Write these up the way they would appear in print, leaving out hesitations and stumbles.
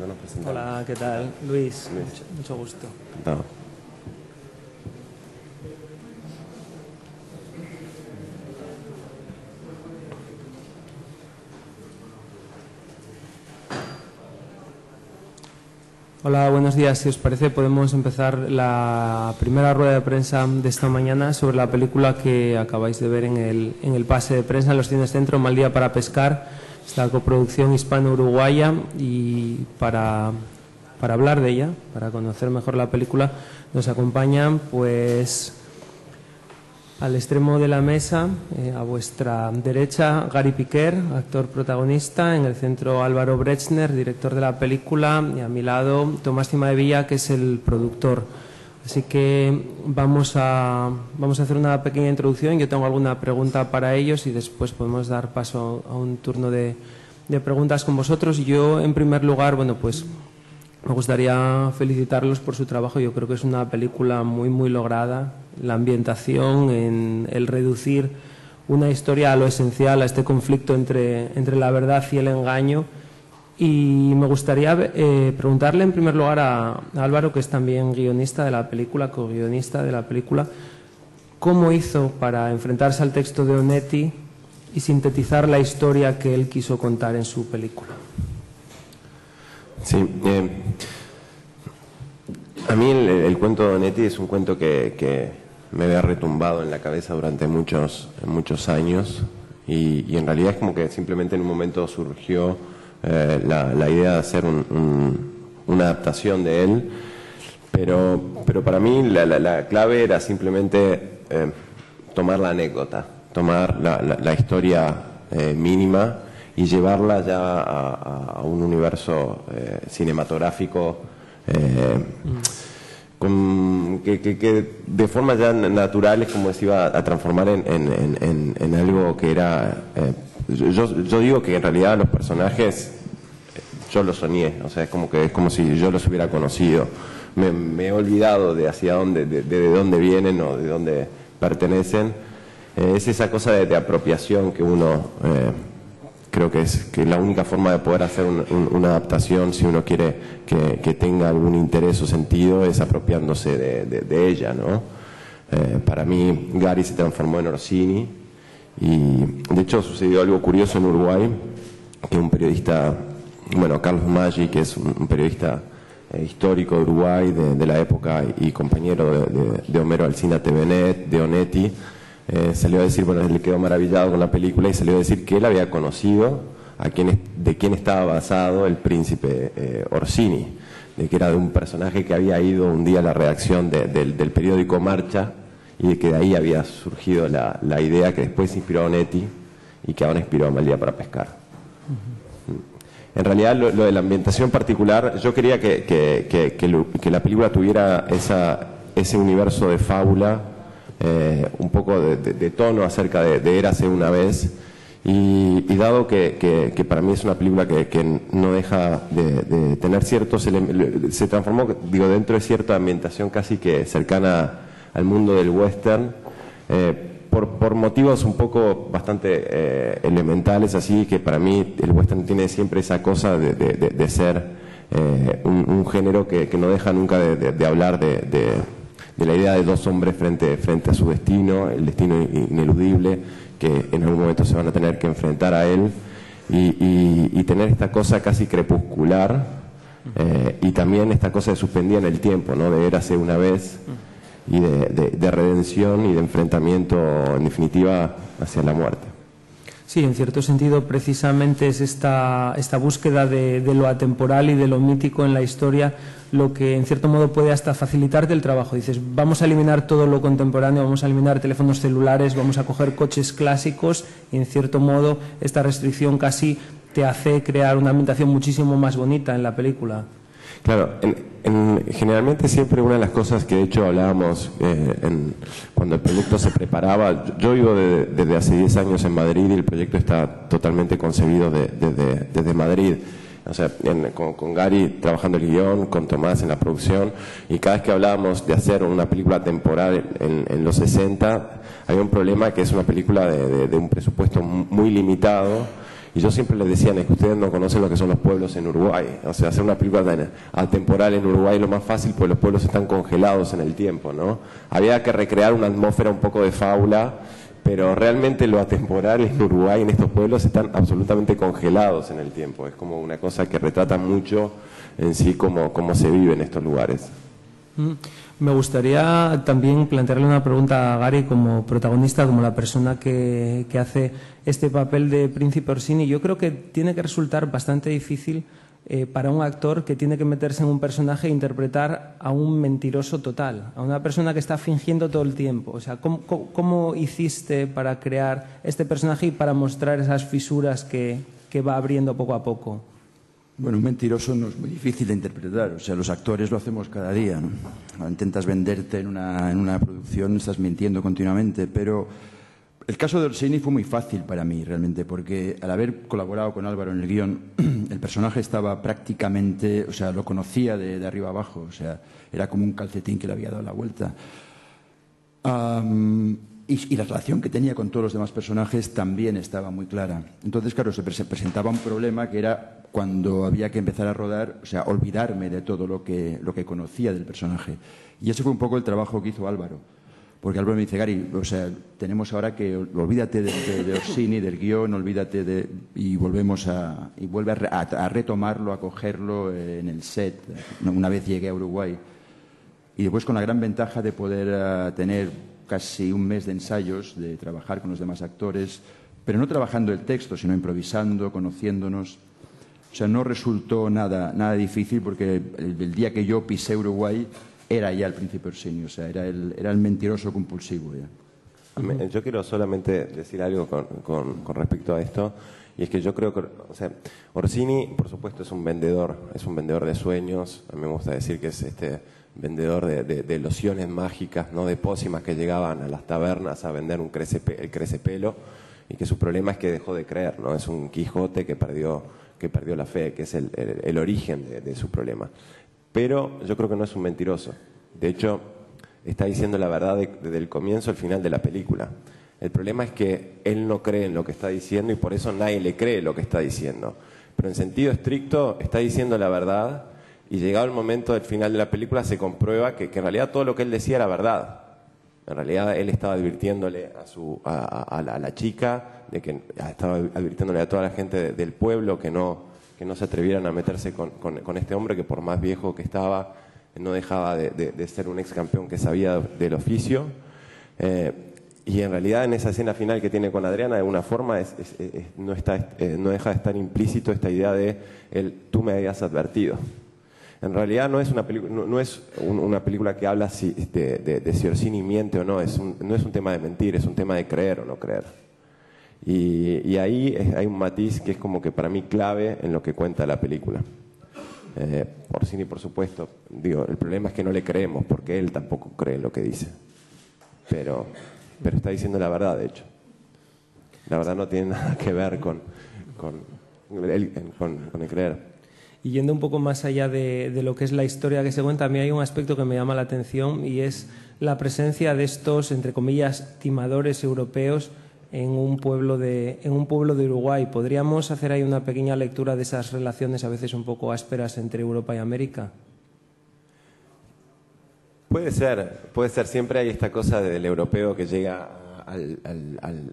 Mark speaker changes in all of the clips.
Speaker 1: no nos presentamos.
Speaker 2: Hola, ¿qué tal? Luis,
Speaker 1: Luis.
Speaker 2: mucho gusto.
Speaker 1: Encantado.
Speaker 2: Hola, buenos días. Si os parece, podemos empezar la primera rueda de prensa de esta mañana sobre la película que acabáis de ver en el pase de prensa en los cines Centro, Mal día para pescar, esta coproducción hispano-uruguaya. Y para hablar de ella, para conocer mejor la película, nos acompañan pues al extremo de la mesa, a vuestra derecha, Gary Piquer, actor protagonista; en el centro, Álvaro Brechner, director de la película; y a mi lado, Tomás Cimadevilla, que es el productor. Así que vamos a hacer una pequeña introducción. Yo tengo alguna pregunta para ellos y después podemos dar paso a un turno de preguntas con vosotros. Yo, en primer lugar, pues me gustaría felicitarlos por su trabajo. Yo creo que es una película muy, muy lograda. La ambientación, en el reducir una historia a lo esencial, a este conflicto entre la verdad y el engaño. Y me gustaría preguntarle en primer lugar a Álvaro, que es también guionista de la película, co-guionista de la película, ¿cómo hizo para enfrentarse al texto de Onetti y sintetizar la historia que él quiso contar en su película?
Speaker 1: Sí, a mí el cuento de Onetti es un cuento que me había retumbado en la cabeza durante muchos años y en realidad es como que simplemente en un momento surgió la idea de hacer una adaptación de él, pero para mí la clave era simplemente tomar la anécdota, tomar la historia mínima y llevarla ya a un universo cinematográfico que de forma ya natural es como se iba a transformar en algo que era... yo digo que en realidad los personajes yo los soñé, o sea, es como si yo los hubiera conocido. Me he olvidado de hacia dónde, de dónde vienen o de dónde pertenecen. Es esa cosa de apropiación que uno... creo que es la única forma de poder hacer una adaptación, si uno quiere que tenga algún interés o sentido, es apropiándose de ella, ¿no? Para mí, Gary se transformó en Orsini y, de hecho, sucedió algo curioso en Uruguay, que un periodista, Carlos Maggi, que es un periodista histórico de Uruguay de la época y compañero de Homero Alsina Tevenet, de Onetti, salió a decir, él quedó maravillado con la película y salió a decir que él había conocido de quién estaba basado el príncipe Orsini, de que era de un personaje que había ido un día a la redacción del periódico Marcha y de que de ahí había surgido la idea que después inspiró a Onetti y que ahora inspiró a Mal día para pescar. En realidad lo de la ambientación particular, yo quería que la película tuviera ese universo de fábula, un poco de tono acerca de Érase una vez, y dado que para mí es una película que no deja de tener ciertos elementos, se transformó, dentro de cierta ambientación casi que cercana al mundo del western, por motivos un poco bastante elementales, así que para mí el western tiene siempre esa cosa de ser un género que no deja nunca de hablar de la idea de dos hombres frente a su destino, el destino ineludible, que en algún momento se van a tener que enfrentar a él, y tener esta cosa casi crepuscular, y también esta cosa de suspendida en el tiempo, ¿no? De Érase una vez, y de redención y de enfrentamiento, en definitiva, hacia la muerte.
Speaker 2: Sí, en cierto sentido, precisamente es esta búsqueda de lo atemporal y de lo mítico en la historia lo que, en cierto modo, puede hasta facilitarte el trabajo. Dices, vamos a eliminar todo lo contemporáneo, vamos a eliminar teléfonos celulares, vamos a coger coches clásicos, y, en cierto modo, esta restricción casi te hace crear una ambientación muchísimo más bonita en la película.
Speaker 1: Claro, generalmente siempre una de las cosas que de hecho hablábamos cuando el proyecto se preparaba, yo vivo desde hace 10 años en Madrid y el proyecto está totalmente concebido desde Madrid. O sea, con Gary trabajando el guión, con Tomás en la producción, y cada vez que hablábamos de hacer una película temporal en los 60, había un problema que es una película de un presupuesto muy limitado, Y yo siempre les decía, es que ustedes no conocen lo que son los pueblos en Uruguay. O sea, hacer una película tan atemporal en Uruguay es lo más fácil, porque los pueblos están congelados en el tiempo, ¿no? Había que recrear una atmósfera un poco de fábula, pero realmente lo atemporal en Uruguay, en estos pueblos, están absolutamente congelados en el tiempo. Es como una cosa que retrata mucho en sí cómo se vive en estos lugares.
Speaker 2: Me gustaría también plantearle una pregunta a Gary como protagonista, como la persona que hace este papel de Príncipe Orsini. Yo creo que tiene que resultar bastante difícil para un actor que tiene que meterse en un personaje e interpretar a un mentiroso total, a una persona que está fingiendo todo el tiempo. O sea, ¿cómo hiciste para crear este personaje y para mostrar esas fisuras que va abriendo poco a poco?
Speaker 3: Bueno, un mentiroso no es muy difícil de interpretar. O sea, los actores lo hacemos cada día, ¿no? Cuando intentas venderte en una producción, estás mintiendo continuamente. Pero el caso de Orsini fue muy fácil para mí, realmente, porque al haber colaborado con Álvaro en el guión, el personaje estaba prácticamente, o sea, lo conocía de arriba abajo. O sea, era como un calcetín que le había dado la vuelta. Y la relación que tenía con todos los demás personajes también estaba muy clara. Entonces, claro, se presentaba un problema que era cuando había que empezar a rodar, o sea, olvidarme de todo lo que conocía del personaje. Y ese fue un poco el trabajo que hizo Álvaro. Porque Álvaro me dice, Gary, o sea, tenemos ahora que olvídate de Orsini, del guión, olvídate de... Y vuelve a retomarlo, a cogerlo en el set, una vez llegué a Uruguay. Y después con la gran ventaja de poder tener casi un mes de ensayos, de trabajar con los demás actores, pero no trabajando el texto, sino improvisando, conociéndonos. O sea, no resultó nada difícil porque el día que yo pisé Uruguay era ya el Príncipe Orsini, o sea, era el mentiroso compulsivo ya.
Speaker 1: Yo quiero solamente decir algo con respecto a esto, y es que yo creo que, o sea, Orsini, por supuesto, es un vendedor de sueños. A mí me gusta decir que es vendedor de lociones mágicas, no de pócimas, que llegaban a las tabernas a vender el crecepelo, y que su problema es que dejó de creer, ¿no? Es un Quijote que perdió la fe, que es el origen de su problema. Pero yo creo que no es un mentiroso. De hecho, está diciendo la verdad desde el comienzo al final de la película. El problema es que él no cree en lo que está diciendo y por eso nadie le cree lo que está diciendo. Pero en sentido estricto está diciendo la verdad, y llegado el momento del final de la película se comprueba que en realidad todo lo que él decía era verdad. En realidad él estaba advirtiéndole a la chica, estaba advirtiéndole a toda la gente del pueblo que no se atrevieran a meterse con este hombre, que por más viejo que estaba, no dejaba de ser un ex campeón que sabía del oficio. Y en realidad en esa escena final que tiene con Adriana, de alguna forma no deja de estar implícito esta idea de tú me habías advertido. En realidad no es una película que habla de si Orsini miente o no. No es un tema de mentir, es un tema de creer o no creer. Y ahí hay un matiz que es como que para mí clave en lo que cuenta la película. Orsini, por supuesto, el problema es que no le creemos, porque él tampoco cree en lo que dice. Pero está diciendo la verdad, de hecho. La verdad no tiene nada que ver con el creer.
Speaker 2: Y yendo un poco más allá de lo que es la historia que se cuenta, a mí hay un aspecto que me llama la atención, y es la presencia de estos, entre comillas, timadores europeos en un pueblo de Uruguay. ¿Podríamos hacer ahí una pequeña lectura de esas relaciones a veces un poco ásperas entre Europa y América?
Speaker 1: Puede ser. Siempre hay esta cosa del europeo que llega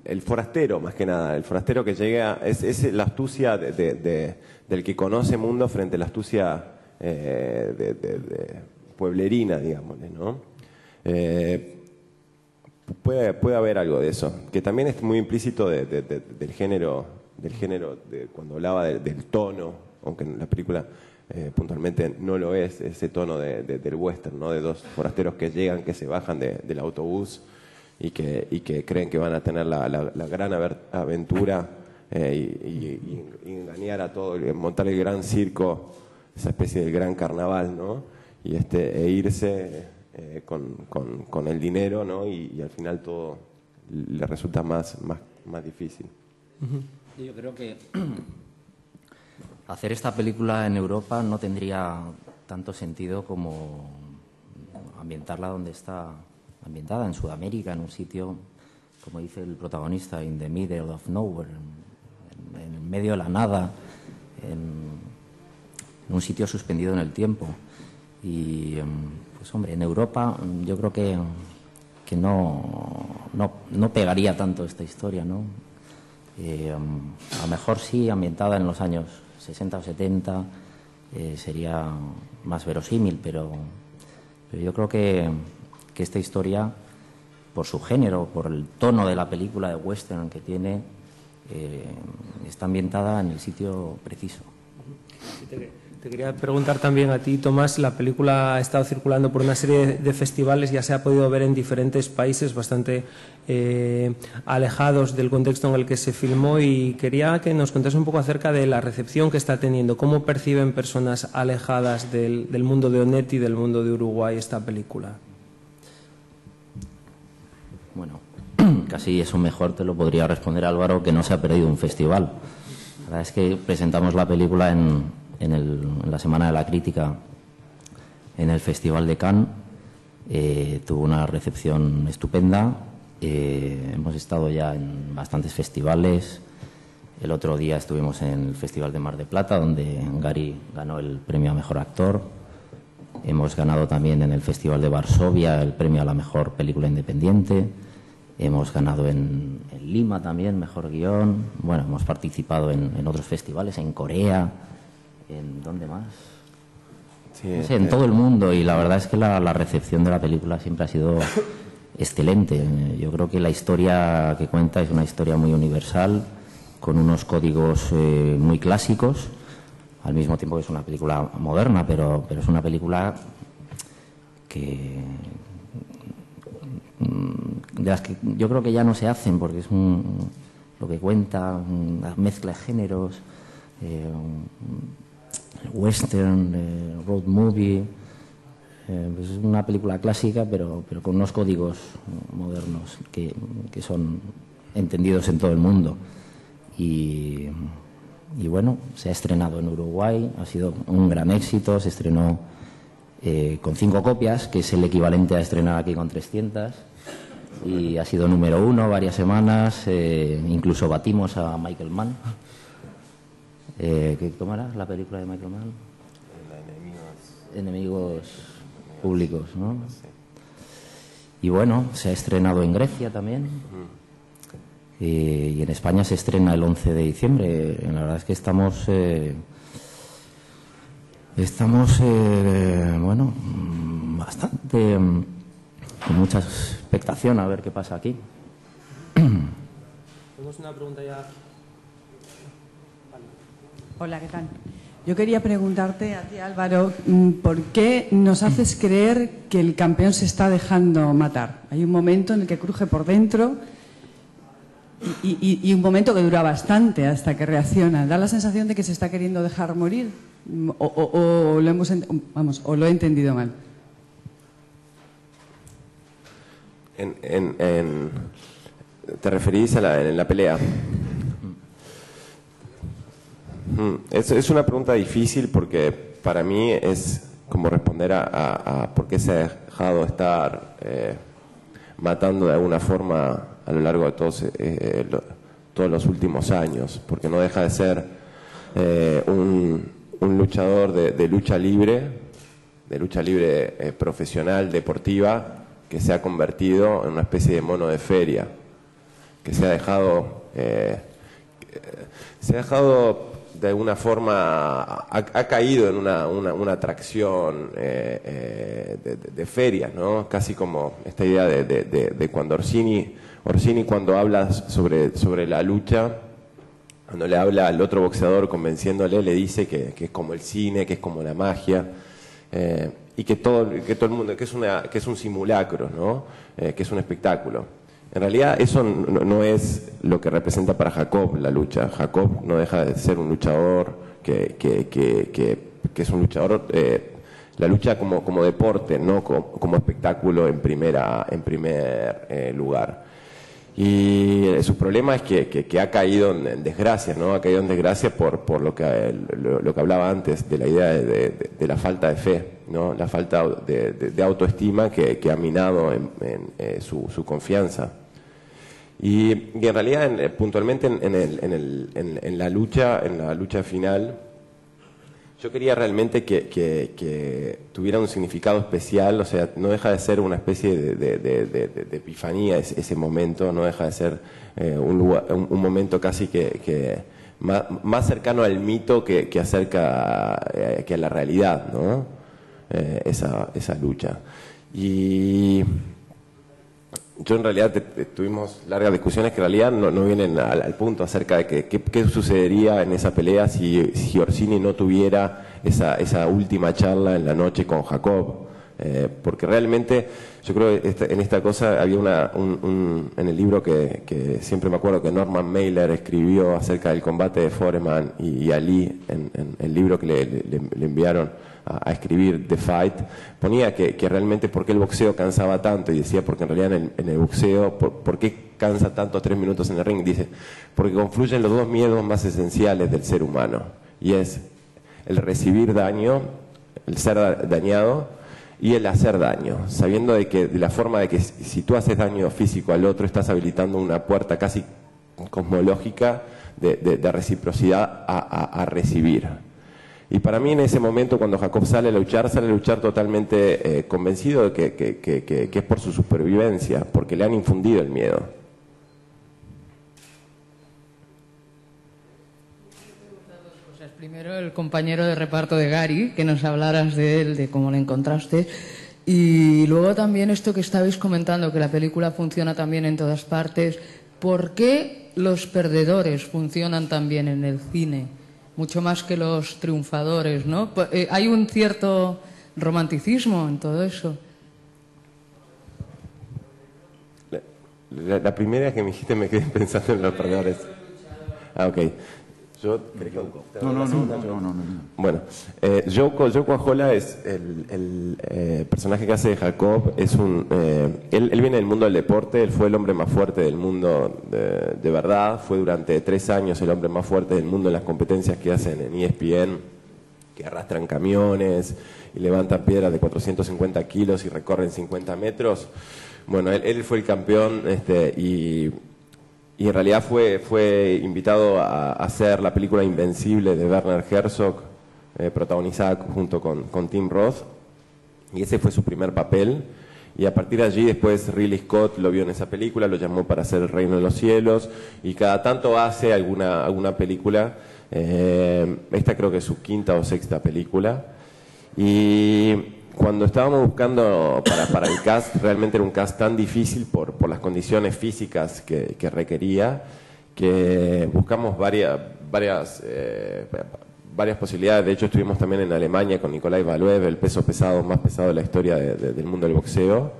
Speaker 1: el forastero, más que nada. El forastero que llega es la astucia del que conoce mundo frente a la astucia pueblerina, digámosle, ¿no? Puede haber algo de eso, que también es muy implícito del género cuando hablaba del tono, aunque en la película puntualmente no lo es, ese tono del western, ¿no? De dos forasteros que llegan, que se bajan del autobús y que creen que van a tener la gran aventura y engañar a todo, montar el gran circo, esa especie de gran carnaval, ¿no? Y e irse con el dinero, ¿no? Y al final todo le resulta más difícil.
Speaker 4: Yo creo que hacer esta película en Europa no tendría tanto sentido como ambientarla donde está ambientada, en Sudamérica, en un sitio, como dice el protagonista, in the middle of nowhere, en medio de la nada, en un sitio suspendido en el tiempo. Y, pues hombre, en Europa yo creo que no pegaría tanto esta historia, ¿no? A lo mejor sí, ambientada en los años 60 o 70, sería más verosímil, pero yo creo que esta historia, por su género, por el tono de la película de western que tiene, está ambientada en el sitio preciso.
Speaker 2: Te quería preguntar también a ti, Tomás, la película ha estado circulando por una serie de festivales, ya se ha podido ver en diferentes países bastante alejados del contexto en el que se filmó, y quería que nos contase un poco acerca de la recepción que está teniendo. ¿Cómo perciben personas alejadas del mundo de Onetti y del mundo de Uruguay esta película?
Speaker 4: Bueno, casi eso mejor te lo podría responder Álvaro, que no se ha perdido un festival. La verdad es que presentamos la película en la Semana de la Crítica en el Festival de Cannes. Tuvo una recepción estupenda. Hemos estado ya en bastantes festivales. El otro día estuvimos en el Festival de Mar del Plata, donde Gary ganó el premio a Mejor Actor. Hemos ganado también en el Festival de Varsovia el premio a la Mejor Película Independiente. Hemos ganado en Lima también Mejor Guión. Bueno, hemos participado en otros festivales, en Corea. ¿En dónde más? Sí, no sé, en todo el mundo, y la verdad es que la recepción de la película siempre ha sido excelente. Yo creo que la historia que cuenta es una historia muy universal, con unos códigos muy clásicos, al mismo tiempo que es una película moderna, pero es una película de las que yo creo que ya no se hacen, porque es lo que cuenta, una mezcla de géneros, western, road movie, pues es una película clásica, pero con unos códigos modernos que son entendidos en todo el mundo. Y bueno, se ha estrenado en Uruguay, ha sido un gran éxito. Se estrenó con 5 copias, que es el equivalente a estrenar aquí con 300, y ha sido número 1 varias semanas. Incluso batimos a Michael Mann. ¿Cómo era la película de Michael Mann? Enemigos públicos, ¿no? Y bueno, se ha estrenado en Grecia también. Y en España se estrena el 11 de diciembre. La verdad es que estamos bueno, bastante con mucha expectación a ver qué pasa aquí.
Speaker 2: Tenemos una pregunta ya.
Speaker 5: Hola, ¿qué tal? Yo quería preguntarte a ti, Álvaro, ¿por qué nos haces creer que el campeón se está dejando matar? Hay un momento en el que cruje por dentro y un momento que dura bastante hasta que reacciona. ¿Da la sensación de que se está queriendo dejar morir? ¿O lo he entendido mal?
Speaker 1: ¿Te referís a en la pelea? Es una pregunta difícil, porque para mí es como responder a por qué se ha dejado estar matando de alguna forma a lo largo de todos los últimos años, porque no deja de ser un luchador de lucha libre profesional, deportiva, que se ha convertido en una especie de mono de feria, que se ha dejado de alguna forma, ha caído en una atracción de feria, ¿no? Casi como esta idea de cuando Orsini cuando habla sobre la lucha, cuando le habla al otro boxeador convenciéndole, le dice que es como el cine, que es como la magia, y que todo el mundo, que es un simulacro, ¿no? Que es un espectáculo. En realidad eso no es lo que representa para Jacob la lucha. Jacob no deja de ser un luchador que es un luchador, la lucha como deporte, no como espectáculo en primer lugar. Y su problema es que ha caído en desgracia, ¿no? Ha caído en desgracia por lo que hablaba antes, de la idea de la falta de fe, ¿no? La falta de autoestima que ha minado en su confianza. Y en realidad, puntualmente en la lucha final, yo quería realmente que tuviera un significado especial, o sea, no deja de ser una especie de epifanía ese momento, no deja de ser un momento casi que más cercano al mito que acerca que a la realidad, ¿no? Esa lucha. Y yo en realidad tuvimos largas discusiones que en realidad no vienen al punto acerca de qué sucedería en esa pelea si Orsini no tuviera esa última charla en la noche con Jacob. Porque realmente yo creo que en esta cosa había en el libro que siempre me acuerdo que Norman Mailer escribió acerca del combate de Foreman y Ali, en el libro que le enviaron a escribir The Fight, ponía que realmente por qué el boxeo cansaba tanto, y decía porque en realidad en el boxeo, ¿por qué cansa tanto 3 minutos en el ring? Dice, porque confluyen los dos miedos más esenciales del ser humano, y es el recibir daño, el ser dañado, y el hacer daño, sabiendo de la forma de que si tú haces daño físico al otro, estás habilitando una puerta casi cosmológica de reciprocidad a recibir. Y para mí en ese momento, cuando Jacob sale a luchar totalmente convencido de que es por su supervivencia, porque le han infundido el miedo.
Speaker 6: Primero, el compañero de reparto de Gary, que nos hablaras de él, de cómo le encontraste. Y luego también esto que estabais comentando, que la película funciona también en todas partes. ¿Por qué los perdedores funcionan también en el cine? Mucho más que los triunfadores, ¿no? Hay un cierto romanticismo en todo eso.
Speaker 1: La primera que me dijiste me quedé pensando en los perdedores. Ok. No. Bueno, Joe Cuajola es el personaje que hace de Jacob. Él viene del mundo del deporte. Él fue el hombre más fuerte del mundo de verdad. Fue durante 3 años el hombre más fuerte del mundo en las competencias que hacen en ESPN, que arrastran camiones y levantan piedras de 450 kilos y recorren 50 metros. Bueno, él fue el campeón y en realidad fue invitado a hacer la película Invencible de Werner Herzog, protagonizada junto con Tim Roth, y ese fue su primer papel. Y a partir de allí después Ridley Scott lo vio en esa película, lo llamó para hacer El Reino de los Cielos, y cada tanto hace alguna película. Esta creo que es su 5ª o 6ª película. Y cuando estábamos buscando para el cast, realmente era un cast tan difícil por las condiciones físicas que requería, que buscamos varias posibilidades. De hecho, estuvimos también en Alemania con Nikolai Valuev, el peso pesado más pesado de la historia del mundo del boxeo.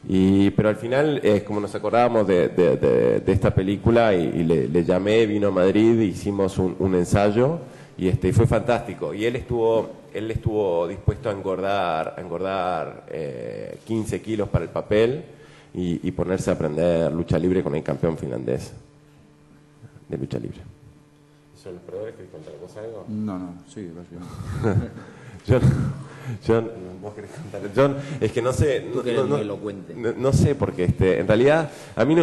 Speaker 1: Pero al final, como nos acordábamos de esta película, y le llamé, vino a Madrid, hicimos un ensayo, y fue fantástico. Y él estuvo dispuesto a engordar 15 kilos para el papel y ponerse a aprender lucha libre con el campeón finlandés de lucha libre. ¿Son los perdedores? ¿Querés contarnos algo?
Speaker 3: No, sí, vas bien.
Speaker 1: John, ¿vos querés contar? John, es que no sé, no sé, porque en realidad a mí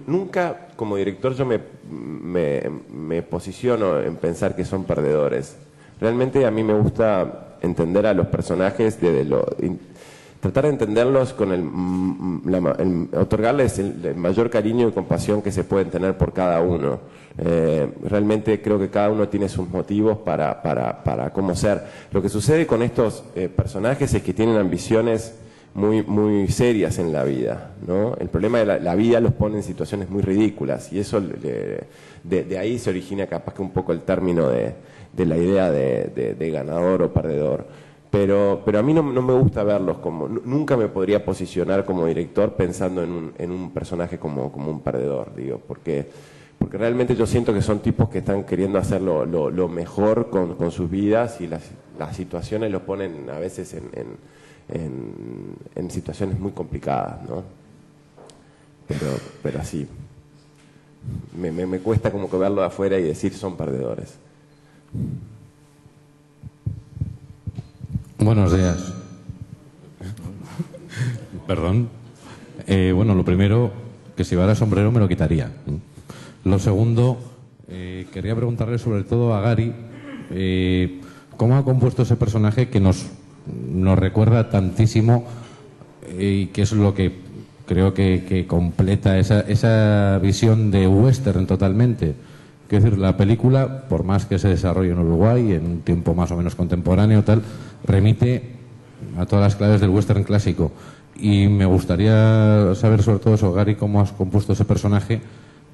Speaker 1: nunca como director yo me posiciono en pensar que son perdedores. Realmente a mí me gusta entender a los personajes tratar de entenderlos con otorgarles el mayor cariño y compasión que se pueden tener por cada uno. Realmente creo que cada uno tiene sus motivos para cómo ser. Lo que sucede con estos personajes es que tienen ambiciones muy, muy serias en la vida, ¿no? El problema de la vida los pone en situaciones muy ridículas, y eso de ahí se origina capaz que un poco el término de la idea de ganador o perdedor. Pero a mí no me gusta verlos como... Nunca me podría posicionar como director pensando en un personaje como un perdedor, digo, porque realmente yo siento que son tipos que están queriendo hacer lo mejor con sus vidas, y las situaciones los ponen a veces en situaciones muy complicadas, ¿no? Pero así, me cuesta como que verlo de afuera y decir son perdedores.
Speaker 7: Buenos días. Perdón. Bueno, lo primero, que si llevara sombrero me lo quitaría. Lo segundo, quería preguntarle sobre todo a Gary, ¿cómo ha compuesto ese personaje que nos recuerda tantísimo y que es lo que creo que completa esa visión de western totalmente? Es decir, la película, por más que se desarrolle en Uruguay, en un tiempo más o menos contemporáneo, tal, remite a todas las claves del western clásico. Y me gustaría saber sobre todo eso, Gary, cómo has compuesto ese personaje,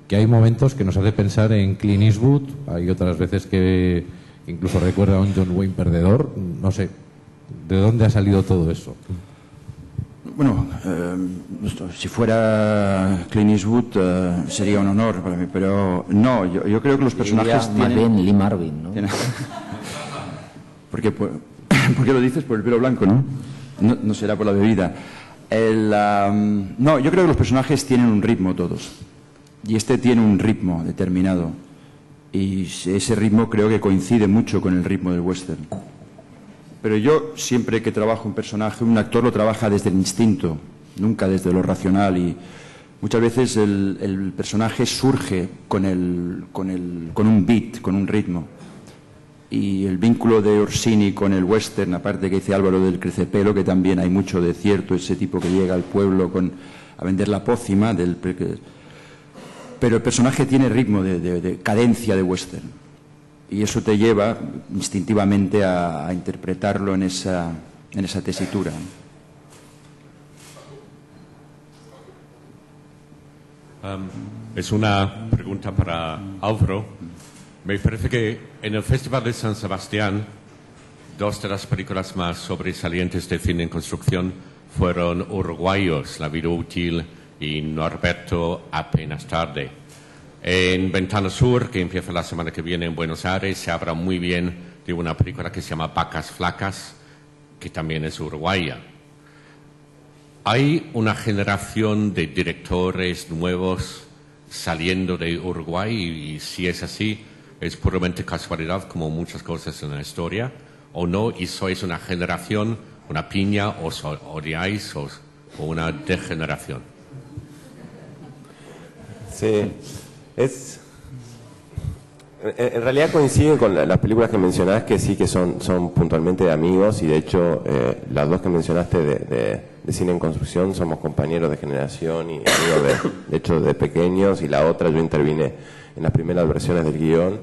Speaker 7: que hay momentos que nos hace pensar en Clint Eastwood, hay otras veces que incluso recuerda a un John Wayne perdedor. No sé, ¿de dónde ha salido todo eso?
Speaker 3: Bueno, si fuera Clint Eastwood sería un honor para mí, pero no, yo creo que los personajes
Speaker 4: más bien Lee Marvin, ¿no?
Speaker 3: ¿Por qué lo dices? Por el pelo blanco, ¿no? No será por la bebida. No, yo creo que los personajes tienen un ritmo todos, y este tiene un ritmo determinado, y ese ritmo creo que coincide mucho con el ritmo del western. Pero yo, siempre que trabajo un personaje, un actor lo trabaja desde el instinto, nunca desde lo racional, y muchas veces el personaje surge con un beat, con un ritmo. Y el vínculo de Orsini con el western, aparte que dice Álvaro del crecepelo, que también hay mucho de cierto, ese tipo que llega al pueblo a vender la pócima, pero el personaje tiene ritmo de cadencia de western. Y eso te lleva instintivamente a interpretarlo en esa tesitura.
Speaker 8: Es una pregunta para Álvaro. Me parece que en el Festival de San Sebastián, dos de las películas más sobresalientes de cine en construcción fueron uruguayos, La vida útil y Norberto apenas tarde. En Ventana Sur, que empieza la semana que viene en Buenos Aires, se habla muy bien de una película que se llama Vacas Flacas, que también es uruguaya. Hay una generación de directores nuevos saliendo de Uruguay y si es así, es puramente casualidad como muchas cosas en la historia, o no, y sois una generación, una piña, os odiáis o una degeneración.
Speaker 1: Sí. En realidad coincide con las películas que mencionás, que sí que son puntualmente de amigos, y de hecho las dos que mencionaste de cine en construcción somos compañeros de generación y amigos de hecho de pequeños, y la otra yo intervine en las primeras versiones del guión.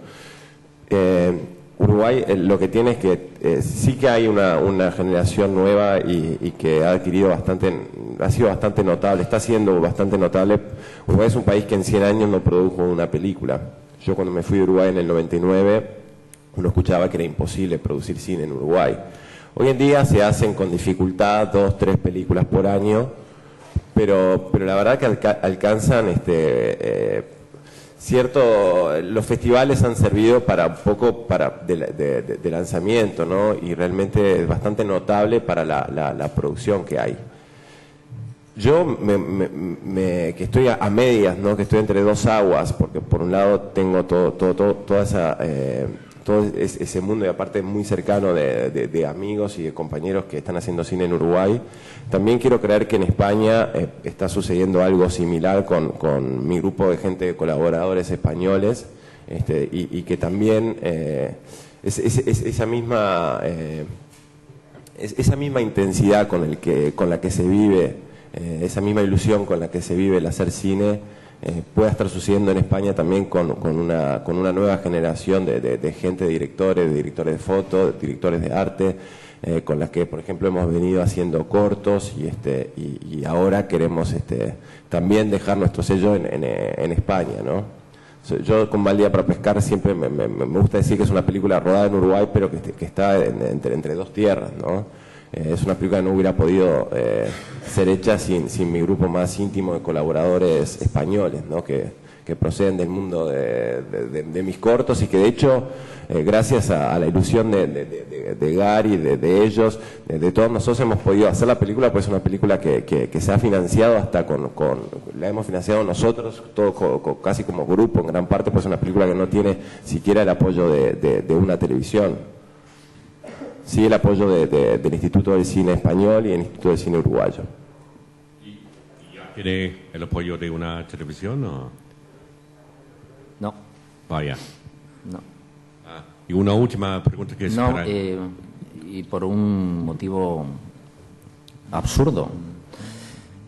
Speaker 1: Uruguay lo que tiene es que sí que hay una generación nueva y que ha adquirido ha sido bastante notable, está siendo bastante notable. Uruguay es un país que en 100 años no produjo una película. Yo cuando me fui de Uruguay en el 99, uno escuchaba que era imposible producir cine en Uruguay. Hoy en día se hacen con dificultad 2, 3 películas por año, pero la verdad que alcanzan los festivales han servido para un poco de lanzamiento, ¿no? Y realmente es bastante notable para la producción que hay. Yo que estoy a medias, ¿no? Que estoy entre dos aguas, porque por un lado tengo todo ese mundo, y aparte muy cercano de amigos y de compañeros que están haciendo cine en Uruguay. También quiero creer que en España está sucediendo algo similar con mi grupo de gente, de colaboradores españoles, y que también esa misma intensidad con la que se vive, esa misma ilusión con la que se vive el hacer cine, pueda estar sucediendo en España también con una nueva generación de gente, de directores de foto, de directores de arte, con las que, por ejemplo, hemos venido haciendo cortos y ahora queremos también dejar nuestro sello en España, ¿no? Yo con Mal Día para Pescar siempre me gusta decir que es una película rodada en Uruguay, pero que está entre dos tierras, ¿no? Es una película que no hubiera podido ser hecha sin mi grupo más íntimo de colaboradores españoles, ¿no? Que proceden del mundo de mis cortos, y que de hecho, gracias a la ilusión de Gary, de ellos, de todos nosotros, hemos podido hacer la película, pues es una película que se ha financiado hasta la hemos financiado nosotros, todo casi como grupo, en gran parte, pues es una película que no tiene siquiera el apoyo de una televisión. Sí, el apoyo del Instituto del Cine Español y el Instituto del Cine Uruguayo.
Speaker 8: Y ¿Tiene el apoyo de una televisión o...?
Speaker 4: No.
Speaker 8: Vaya.
Speaker 4: No.
Speaker 8: Y una última pregunta que es
Speaker 4: No,
Speaker 8: para...
Speaker 4: y por un motivo absurdo.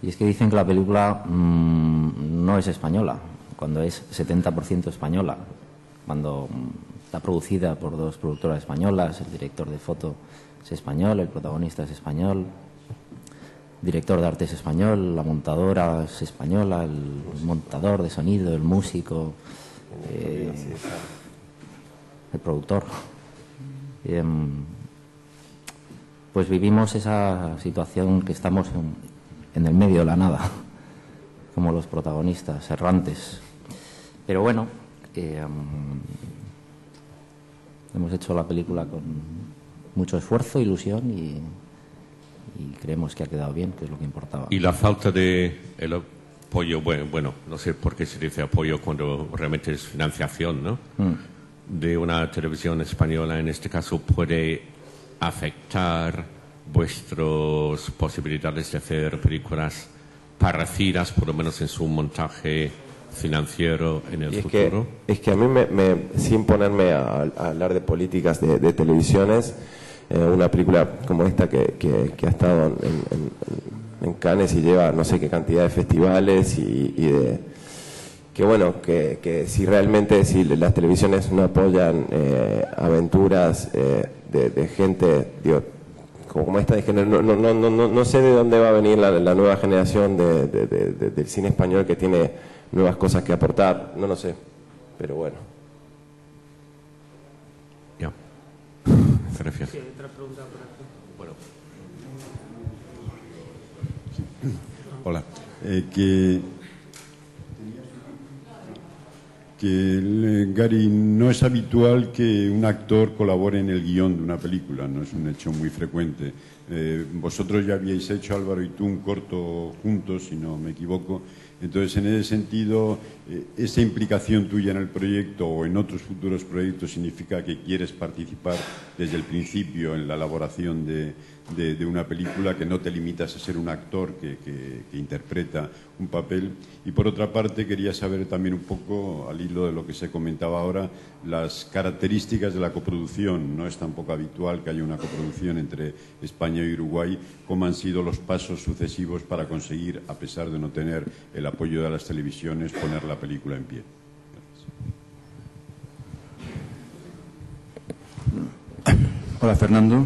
Speaker 4: Y es que dicen que la película no es española, cuando es 70% española. Cuando está producida por dos productoras españolas, el director de foto es español, el protagonista es español, el director de arte es español, la montadora es española, el montador de sonido, el músico, el productor. Pues vivimos esa situación que estamos en el medio de la nada, como los protagonistas errantes. Pero bueno, hemos hecho la película con mucho esfuerzo, ilusión y creemos que ha quedado bien, que es lo que importaba.
Speaker 8: Y la falta de el apoyo, bueno, no sé por qué se dice apoyo cuando realmente es financiación, ¿no? De una televisión española, en este caso, puede afectar vuestras posibilidades de hacer películas parecidas, por lo menos en su montaje financiero en el futuro.
Speaker 1: Es que a mí, sin ponerme a hablar de políticas de televisiones, una película como esta que ha estado en Cannes y lleva no sé qué cantidad de festivales y de... Que bueno, que si realmente las televisiones no apoyan aventuras de gente, digo, como esta de género, no sé de dónde va a venir la nueva generación del cine español que tiene nuevas cosas que aportar, no lo sé, pero bueno.
Speaker 8: Ya. Gracias.
Speaker 2: Sí, otra pregunta por aquí.
Speaker 8: Bueno.
Speaker 9: Hola. Gary, no es habitual que un actor colabore en el guión de una película, no es un hecho muy frecuente. Vosotros ya habíais hecho, Álvaro y tú, un corto juntos, si no me equivoco. Entonces, en ese sentido, esa implicación tuya en el proyecto o en otros futuros proyectos significa que quieres participar desde el principio en la elaboración de una película, que no te limitas a ser un actor que interpreta un papel. Y por otra parte, quería saber también un poco, al hilo de lo que se comentaba ahora, las características de la coproducción. No es tampoco habitual que haya una coproducción entre España y Uruguay. ¿Cómo han sido los pasos sucesivos para conseguir, a pesar de no tener el apoyo de las televisiones, poner la película en pie?
Speaker 3: Gracias. Hola, Fernando.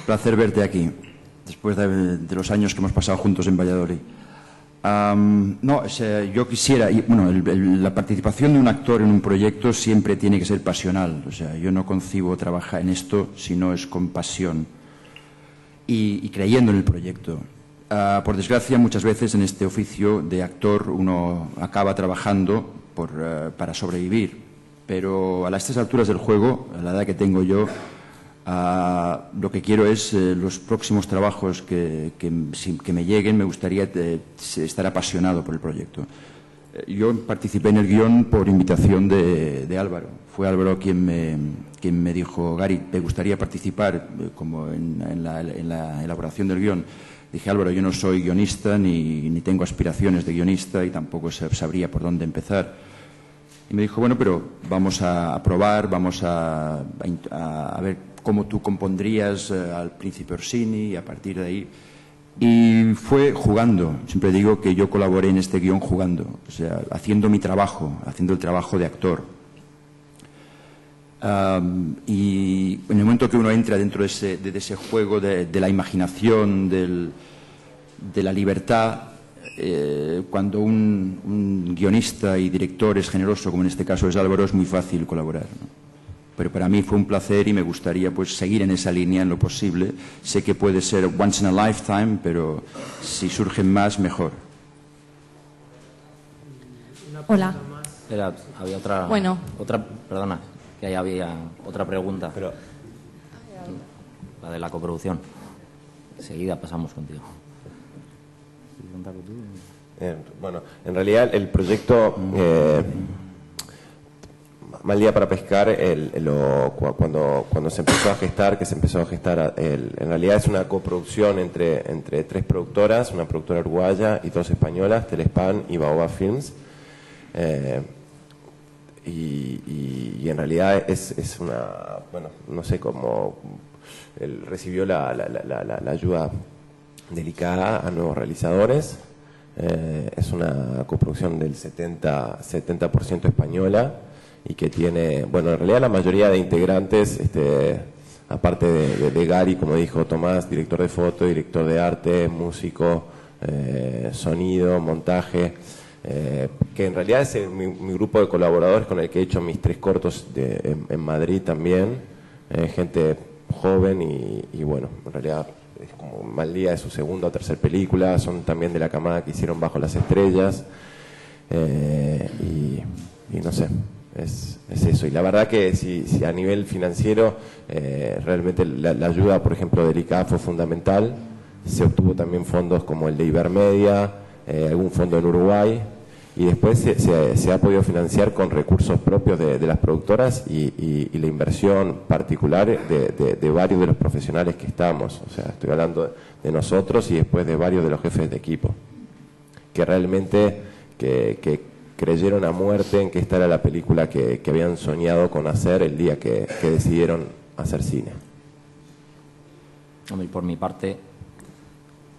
Speaker 3: Placer verte aquí, después de los años que hemos pasado juntos en Valladolid. Yo quisiera, la participación de un actor en un proyecto siempre tiene que ser pasional. O sea, yo no concibo trabajar en esto si no es con pasión y creyendo en el proyecto. Por desgracia, muchas veces en este oficio de actor uno acaba trabajando para sobrevivir, pero a estas alturas del juego, a la edad que tengo yo, lo que quiero es los próximos trabajos que me lleguen, me gustaría estar apasionado por el proyecto. Yo participé en el guión por invitación de Álvaro. Fue Álvaro quien me dijo: Gary, ¿te gustaría participar como en la elaboración del guión? Dije: Álvaro, yo no soy guionista ni tengo aspiraciones de guionista y tampoco sabría por dónde empezar. Y me dijo: bueno, pero vamos a probar, vamos a ver cómo tú compondrías al Príncipe Orsini, y a partir de ahí. Y fue jugando. Siempre digo que yo colaboré en este guión jugando, o sea, haciendo mi trabajo, haciendo el trabajo de actor. Y en el momento que uno entra dentro de ese juego de la imaginación, de la libertad, cuando un guionista y director es generoso, como en este caso es Álvaro, es muy fácil colaborar, ¿no? Pero para mí fue un placer y me gustaría pues seguir en esa línea en lo posible. Sé que puede ser once in a lifetime, pero si surgen más, mejor.
Speaker 10: Hola.
Speaker 4: Había otra...
Speaker 10: Bueno.
Speaker 4: Perdona, que ahí había otra pregunta. Pero la de la coproducción. Enseguida pasamos contigo.
Speaker 1: Bueno, en realidad el proyecto... Mal día para pescar, cuando se empezó a gestar, en realidad es una coproducción entre 3 productoras, una productora uruguaya y 2 españolas, Telespan y Baobab Films. Y en realidad es una, bueno, no sé cómo, él recibió la ayuda delicada a nuevos realizadores. Es una coproducción del 70% española y que tiene, bueno, en realidad la mayoría de integrantes, aparte de Gary, como dijo Tomás, director de foto, director de arte, músico, sonido, montaje, que en realidad es mi grupo de colaboradores con el que he hecho mis 3 cortos en Madrid también, gente joven y bueno, en realidad es como Mal día, es su segunda o tercera película, son también de la camada que hicieron Bajo las estrellas, y no sé, es eso. Y la verdad que si a nivel financiero realmente la ayuda, por ejemplo, del ICA fue fundamental. Se obtuvo también fondos como el de Ibermedia, algún fondo en Uruguay, y después se ha podido financiar con recursos propios de las productoras y la inversión particular de varios de los profesionales que estamos. O sea, estoy hablando de nosotros y después de varios de los jefes de equipo, que realmente que creyeron a muerte en que esta era la película que habían soñado con hacer el día que decidieron hacer cine.
Speaker 4: Y por mi parte,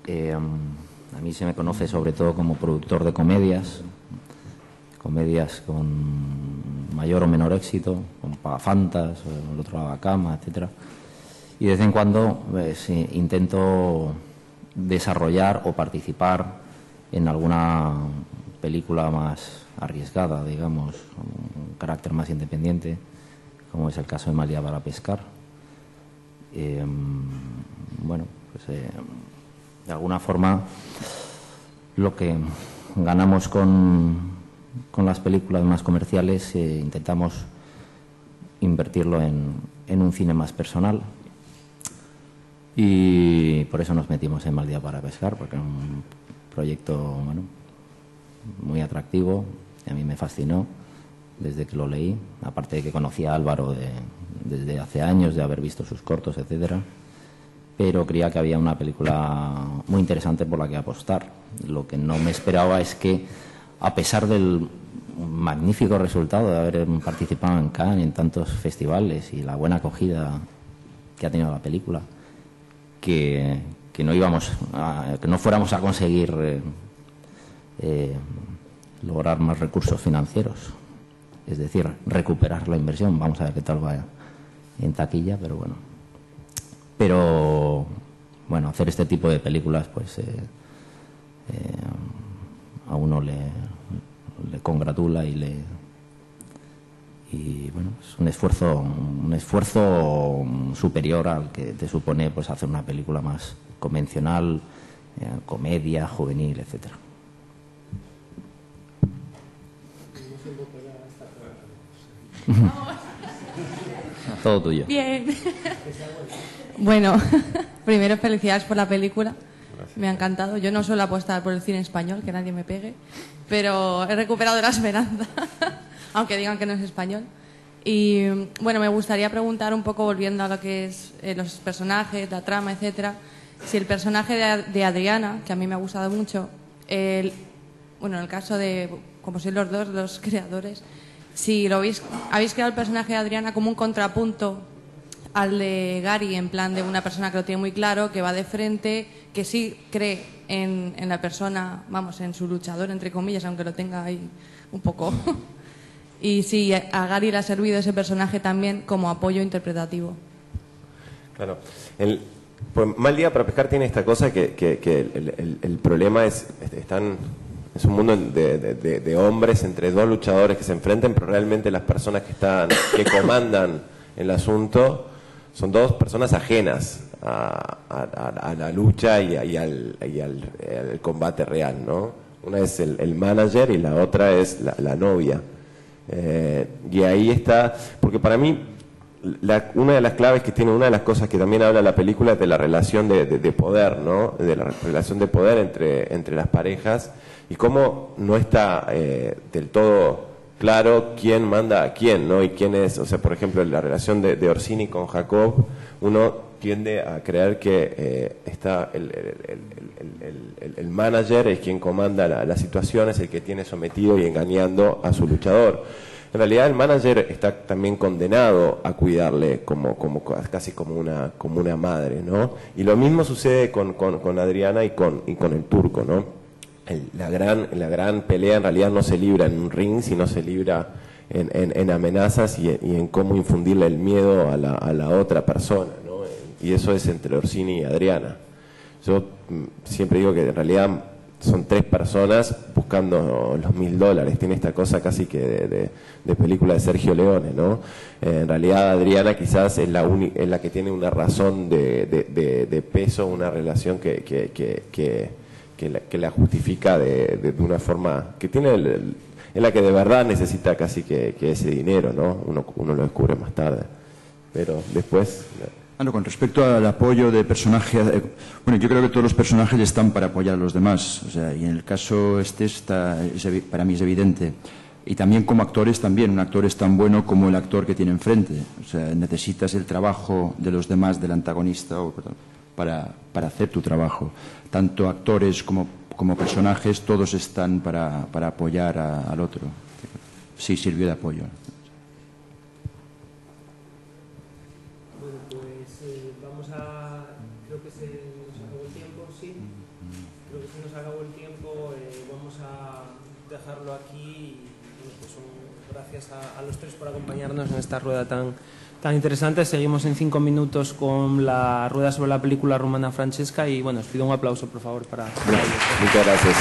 Speaker 4: a mí se me conoce sobre todo como productor de comedias con mayor o menor éxito, con Pagafantas, el otro lado de la cama, etcétera. Y de vez en cuando intento desarrollar o participar en alguna película más arriesgada, digamos, con un carácter más independiente, como es el caso de Mal día para pescar. Bueno, pues de alguna forma lo que ganamos con las películas más comerciales intentamos invertirlo en un cine más personal, y por eso nos metimos en Mal día para pescar, porque es un proyecto, bueno, muy atractivo, y a mí me fascinó desde que lo leí, aparte de que conocía a Álvaro desde hace años, de haber visto sus cortos, etcétera, pero creía que había una película muy interesante por la que apostar. Lo que no me esperaba es que, a pesar del magnífico resultado de haber participado en Cannes, en tantos festivales, y la buena acogida que ha tenido la película, que no fuéramos a conseguir lograr más recursos financieros, es decir, recuperar la inversión. Vamos a ver qué tal va en taquilla, pero bueno, hacer este tipo de películas pues a uno le congratula y bueno, es un esfuerzo superior al que te supone pues hacer una película más convencional, comedia, juvenil, etcétera. Todo tuyo.
Speaker 10: Bien. Bueno, primero felicidades por la película. Me ha encantado. Yo no suelo apostar por el cine español, que nadie me pegue, pero he recuperado la esperanza, aunque digan que no es español. Y bueno, me gustaría preguntar un poco, volviendo a lo que es los personajes, la trama, etcétera, si el personaje de Adriana, que a mí me ha gustado mucho, bueno, en el caso de, como sois los dos los creadores, si habéis creado el personaje de Adriana como un contrapunto al de Gary, en plan de una persona que lo tiene muy claro, que va de frente, que sí cree en la persona, vamos, en su luchador, entre comillas, aunque lo tenga ahí un poco. Y si a Gary le ha servido ese personaje también como apoyo interpretativo.
Speaker 1: Claro. Pues Mal día para pescar tiene esta cosa que el problema es un mundo de hombres entre 2 luchadores que se enfrentan, pero realmente las personas que comandan el asunto son 2 personas ajenas a la lucha y al combate real, ¿no? Una es el manager y la otra es la novia. Y ahí está, porque para mí una de las claves que tiene, una de las cosas que también habla la película es de la relación de poder, ¿no? De la relación de poder entre las parejas, y cómo no está del todo claro quién manda a quién, ¿no? Y quién es, o sea, por ejemplo, la relación de Orsini con Jacob, uno tiende a creer que está el manager es quien comanda la situación, es el que tiene sometido y engañando a su luchador. En realidad el manager está también condenado a cuidarle casi como una madre, ¿no? Y lo mismo sucede con Adriana y con el turco, ¿no? La gran pelea en realidad no se libra en un ring, sino se libra en amenazas y en cómo infundirle el miedo a la otra persona, ¿no? Y eso es entre Orsini y Adriana. Yo siempre digo que en realidad son 3 personas buscando los $1000. Tiene esta cosa casi que de película de Sergio Leone, ¿no? En realidad Adriana quizás es la que tiene una razón de peso, una relación que la justifica de una forma que tiene es la que de verdad necesita casi que ese dinero, ¿no? Uno lo descubre más tarde, pero después.
Speaker 3: Bueno, con respecto al apoyo de personajes, bueno, yo creo que todos los personajes están para apoyar a los demás, o sea, y en el caso para mí es evidente. Y también como actores también, un actor es tan bueno como el actor que tiene enfrente, o sea, necesitas el trabajo de los demás, del antagonista, para hacer tu trabajo. Tanto actores como personajes, todos están para apoyar al otro. Sí, sirvió de apoyo.
Speaker 2: Creo que se nos acabó el tiempo, sí. Creo que se nos acabó el tiempo. Vamos a dejarlo aquí. Y pues gracias a los 3 por acompañarnos en esta rueda tan interesante. Seguimos en 5 minutos con la rueda sobre la película rumana Francesca y bueno, os pido un aplauso por favor para ellos.
Speaker 1: Muchas gracias.